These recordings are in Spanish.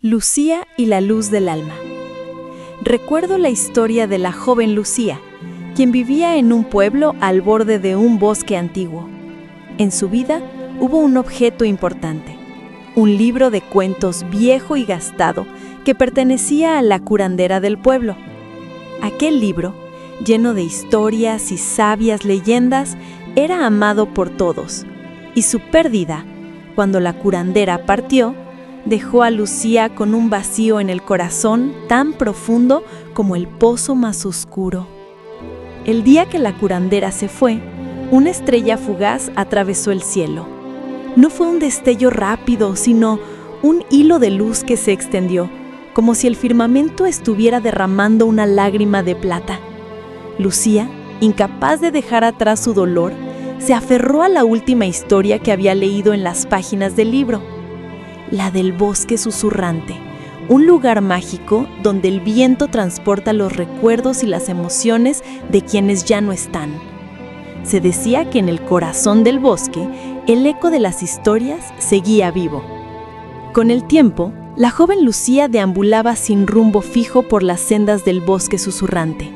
Lucía y la luz del alma. Recuerdo la historia de la joven Lucía, quien vivía en un pueblo al borde de un bosque antiguo. En su vida hubo un objeto importante, un libro de cuentos viejo y gastado que pertenecía a la curandera del pueblo. Aquel libro, lleno de historias y sabias leyendas, era amado por todos, y su pérdida, cuando la curandera partió, dejó a Lucía con un vacío en el corazón tan profundo como el pozo más oscuro. El día que la curandera se fue, una estrella fugaz atravesó el cielo. No fue un destello rápido, sino un hilo de luz que se extendió, como si el firmamento estuviera derramando una lágrima de plata. Lucía, incapaz de dejar atrás su dolor, se aferró a la última historia que había leído en las páginas del libro, la del bosque susurrante, un lugar mágico donde el viento transporta los recuerdos y las emociones de quienes ya no están. Se decía que en el corazón del bosque, el eco de las historias seguía vivo. Con el tiempo, la joven Lucía deambulaba sin rumbo fijo por las sendas del bosque susurrante.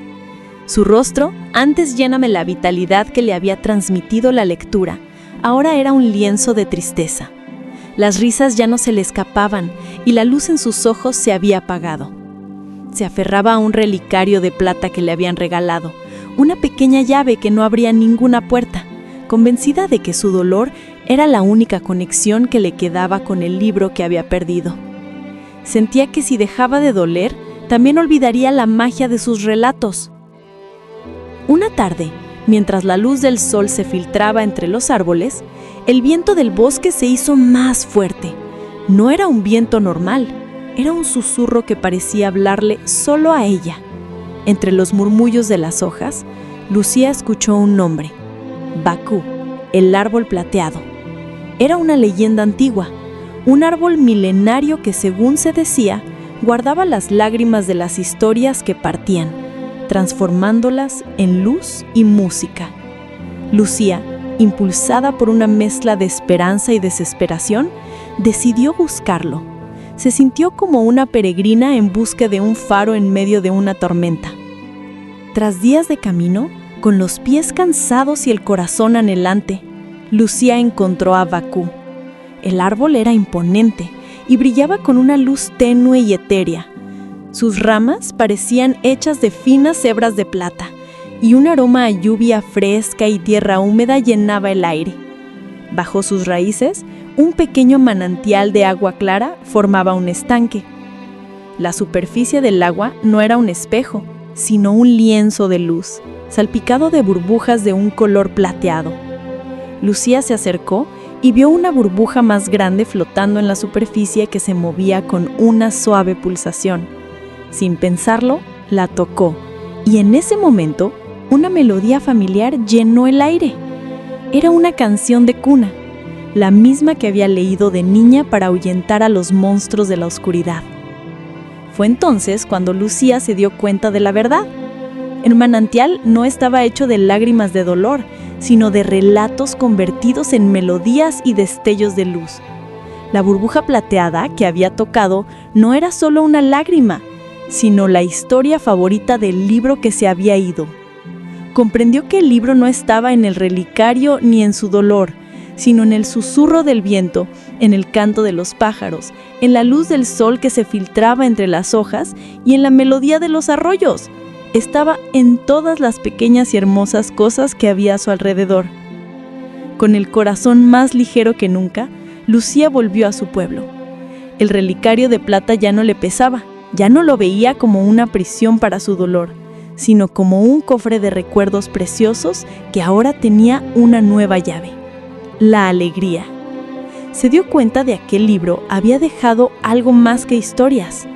Su rostro, antes lleno de la vitalidad que le había transmitido la lectura, ahora era un lienzo de tristeza. Las risas ya no se le escapaban y la luz en sus ojos se había apagado. Se aferraba a un relicario de plata que le habían regalado, una pequeña llave que no abría ninguna puerta, convencida de que su dolor era la única conexión que le quedaba con el libro que había perdido. Sentía que si dejaba de doler, también olvidaría la magia de sus relatos. Una tarde, mientras la luz del sol se filtraba entre los árboles, el viento del bosque se hizo más fuerte. No era un viento normal, era un susurro que parecía hablarle solo a ella. Entre los murmullos de las hojas, Lucía escuchó un nombre: Bakú, el árbol plateado. Era una leyenda antigua, un árbol milenario que, según se decía, guardaba las lágrimas de las historias que partían, transformándolas en luz y música. Lucía, impulsada por una mezcla de esperanza y desesperación, decidió buscarlo. Se sintió como una peregrina en busca de un faro en medio de una tormenta. Tras días de camino, con los pies cansados y el corazón anhelante, Lucía encontró a Bakú. El árbol era imponente y brillaba con una luz tenue y etérea. Sus ramas parecían hechas de finas hebras de plata, y un aroma a lluvia fresca y tierra húmeda llenaba el aire. Bajo sus raíces, un pequeño manantial de agua clara formaba un estanque. La superficie del agua no era un espejo, sino un lienzo de luz, salpicado de burbujas de un color plateado. Lucía se acercó y vio una burbuja más grande flotando en la superficie que se movía con una suave pulsación. Sin pensarlo, la tocó, y en ese momento, una melodía familiar llenó el aire. Era una canción de cuna, la misma que había leído de niña para ahuyentar a los monstruos de la oscuridad. Fue entonces cuando Lucía se dio cuenta de la verdad. El manantial no estaba hecho de lágrimas de dolor, sino de relatos convertidos en melodías y destellos de luz. La burbuja plateada que había tocado no era solo una lágrima, sino la historia favorita del libro que se había ido. Comprendió que el libro no estaba en el relicario ni en su dolor, sino en el susurro del viento, en el canto de los pájaros, en la luz del sol que se filtraba entre las hojas y en la melodía de los arroyos. Estaba en todas las pequeñas y hermosas cosas que había a su alrededor. Con el corazón más ligero que nunca, Lucía volvió a su pueblo. El relicario de plata ya no le pesaba, ya no lo veía como una prisión para su dolor, sino como un cofre de recuerdos preciosos que ahora tenía una nueva llave: la alegría. Se dio cuenta de que aquel libro había dejado algo más que historias.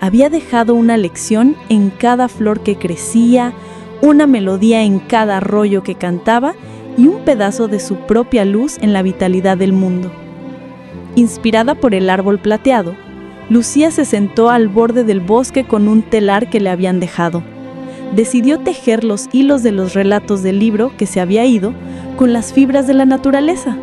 Había dejado una lección en cada flor que crecía, una melodía en cada arroyo que cantaba y un pedazo de su propia luz en la vitalidad del mundo. Inspirada por el árbol plateado, Lucía se sentó al borde del bosque con un telar que le habían dejado. Decidió tejer los hilos de los relatos del libro que se había ido con las fibras de la naturaleza.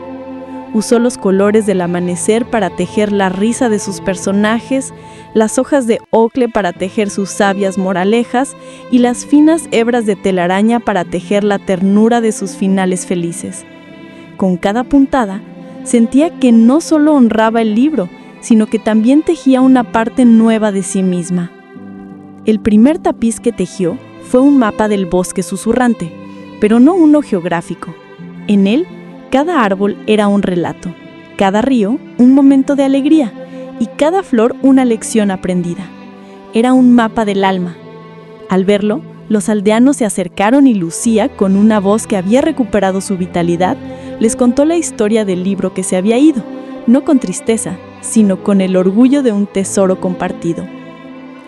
Usó los colores del amanecer para tejer la risa de sus personajes, las hojas de ocle para tejer sus sabias moralejas y las finas hebras de telaraña para tejer la ternura de sus finales felices. Con cada puntada, sentía que no solo honraba el libro, sino que también tejía una parte nueva de sí misma. El primer tapiz que tejió fue un mapa del bosque susurrante, pero no uno geográfico. En él, cada árbol era un relato, cada río un momento de alegría y cada flor una lección aprendida. Era un mapa del alma. Al verlo, los aldeanos se acercaron y Lucía, con una voz que había recuperado su vitalidad, les contó la historia del libro que se había ido, no con tristeza, sino con el orgullo de un tesoro compartido.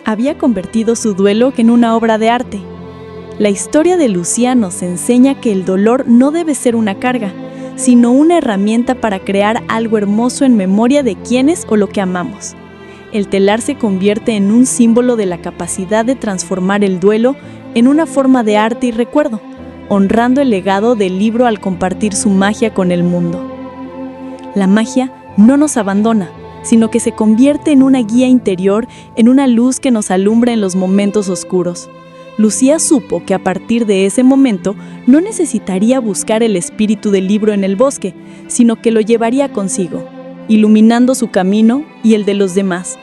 Había convertido su duelo en una obra de arte. La historia de Lucía nos enseña que el dolor no debe ser una carga, sino una herramienta para crear algo hermoso en memoria de quienes o lo que amamos. El telar se convierte en un símbolo de la capacidad de transformar el duelo en una forma de arte y recuerdo, honrando el legado del libro al compartir su magia con el mundo. La magia no nos abandona, sino que se convierte en una guía interior, en una luz que nos alumbra en los momentos oscuros. Lucía supo que a partir de ese momento no necesitaría buscar el espíritu del libro en el bosque, sino que lo llevaría consigo, iluminando su camino y el de los demás.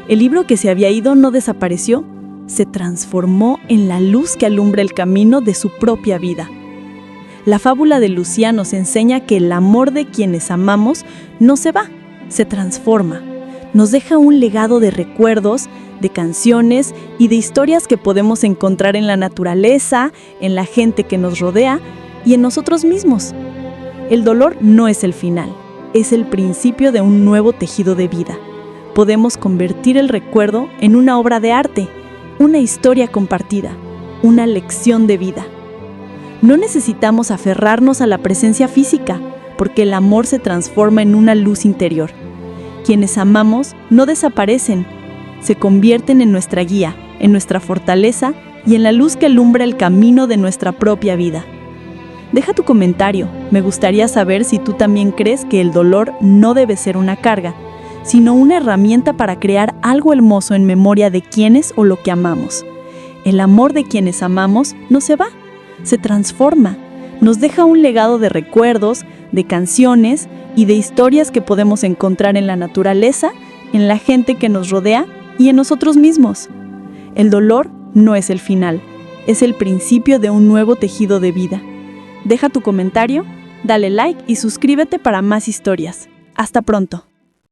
El libro que se había ido no desapareció, se transformó en la luz que alumbra el camino de su propia vida. La fábula de Lucía nos enseña que el amor de quienes amamos no se va, se transforma. Nos deja un legado de recuerdos, de canciones y de historias que podemos encontrar en la naturaleza, en la gente que nos rodea y en nosotros mismos. El dolor no es el final, es el principio de un nuevo tejido de vida. Podemos convertir el recuerdo en una obra de arte, una historia compartida, una lección de vida. No necesitamos aferrarnos a la presencia física, porque el amor se transforma en una luz interior. Quienes amamos no desaparecen, se convierten en nuestra guía, en nuestra fortaleza y en la luz que alumbra el camino de nuestra propia vida. Deja tu comentario, me gustaría saber si tú también crees que el dolor no debe ser una carga, sino una herramienta para crear algo hermoso en memoria de quienes o lo que amamos. El amor de quienes amamos no se va, se transforma, nos deja un legado de recuerdos, de canciones y de historias que podemos encontrar en la naturaleza, en la gente que nos rodea y en nosotros mismos. El dolor no es el final, es el principio de un nuevo tejido de vida. Deja tu comentario, dale like y suscríbete para más historias. Hasta pronto.